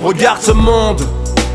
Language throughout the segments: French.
Regarde ce monde,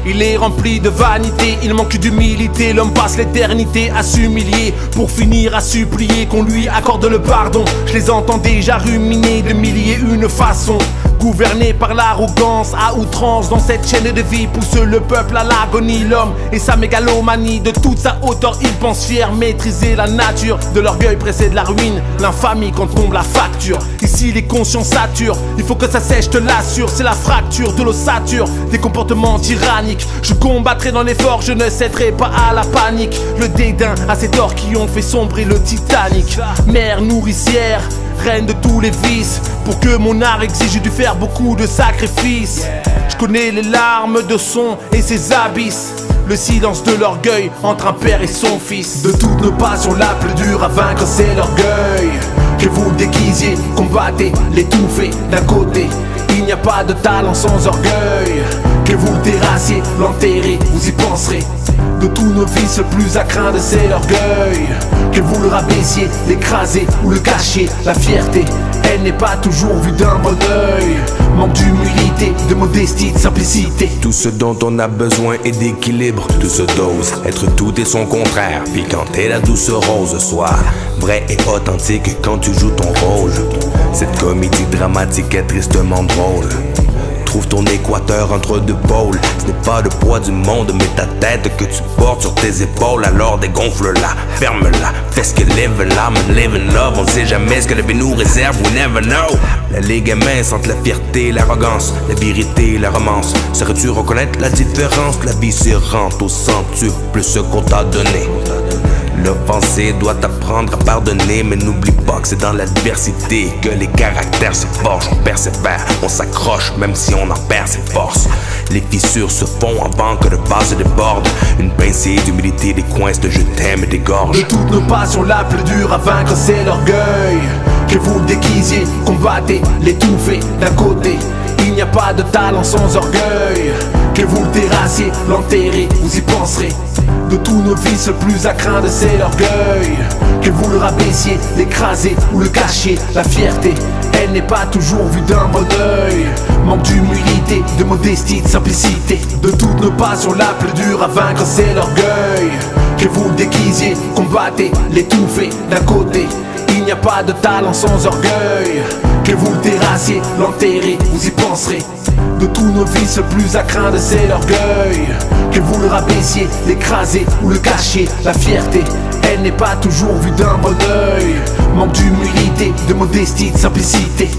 il est rempli de vanité, il manque d'humilité. L'homme passe l'éternité à s'humilier pour finir à supplier qu'on lui accorde le pardon. Je les entends déjà ruminer de mille et une façons. Gouverné par l'arrogance à outrance, dans cette chaîne de vie pousse le peuple à l'agonie. L'homme et sa mégalomanie, de toute sa hauteur il pense fier maîtriser la nature. De l'orgueil précède la ruine, l'infamie quand tombe la facture. Ici les consciences saturent, il faut que ça sèche, je te l'assure. C'est la fracture de l'ossature, des comportements tyranniques. Je combattrai dans l'effort, je ne céderai pas à la panique. Le dédain à ces torts qui ont fait sombrer le Titanic. Mère nourricière, reine de tous les vices, pour que mon art exige, j'ai dû faire beaucoup de sacrifices. Je connais les larmes de son et ses abysses, le silence de l'orgueil entre un père et son fils. De toutes nos passions, la plus dure à vaincre c'est l'orgueil. Que vous le déguisiez, combattez, l'étouffez d'un côté. Il n'y a pas de talent sans orgueil. Que vous le terrassiez, l'enterrez, vous y penserez. De tous nos vices, le plus à craindre c'est l'orgueil. Que vous le rabaissiez, l'écrasez ou le cachiez. La fierté, elle n'est pas toujours vue d'un bon oeil. Manque d'humilité, de modestie, de simplicité. Tout ce dont on a besoin est d'équilibre, tout se dose. Être tout et son contraire, puis quand t'es la douce rose. Sois vrai et authentique quand tu joues ton rôle. Cette comédie dramatique est tristement drôle. Trouve ton équateur entre deux pôles. Ce n'est pas le poids du monde, mais ta tête que tu portes sur tes épaules. Alors dégonfle-la, ferme-la, fais ce que live là, man, live in love. On ne sait jamais ce que la vie nous réserve, we never know. La ligue est mince entre la fierté, l'arrogance, la vérité, la romance. Saurais-tu reconnaître la différence? La vie c'est rente au centuple ce qu'on t'a donné. L'offensé doit apprendre à pardonner, mais n'oublie pas que c'est dans l'adversité que les caractères se forgent. On persévère, on s'accroche même si on en perd ses forces. Les fissures se font avant que le vase déborde. Une pincée d'humilité décoince de je t'aime et dégorge. De toutes nos passions, la plus dure à vaincre c'est l'orgueil. Que vous le déguisiez, combattez, l'étouffez d'un côté. Il n'y a pas de talent sans orgueil. Que vous le terrassiez, l'enterrez, vous y penserez. De tous nos vices, le plus à craindre c'est l'orgueil. Que vous le rabaissiez, l'écrasez ou le cachiez. La fierté, elle n'est pas toujours vue d'un bon oeil. Manque d'humilité, de modestie, de simplicité. De toutes nos passions, la plus dure à vaincre c'est l'orgueil. Que vous le déguisiez, combattez, l'étouffez d'un côté. Il n'y a pas de talent sans orgueil. Que vous le terrassiez, l'enterrez, vous y penserez. De tous nos vices, le plus à craindre c'est l'orgueil. Que vous le rabaissiez, l'écrasez ou le cachiez. La fierté, elle n'est pas toujours vue d'un bon oeil. Manque d'humilité, de modestie, de simplicité.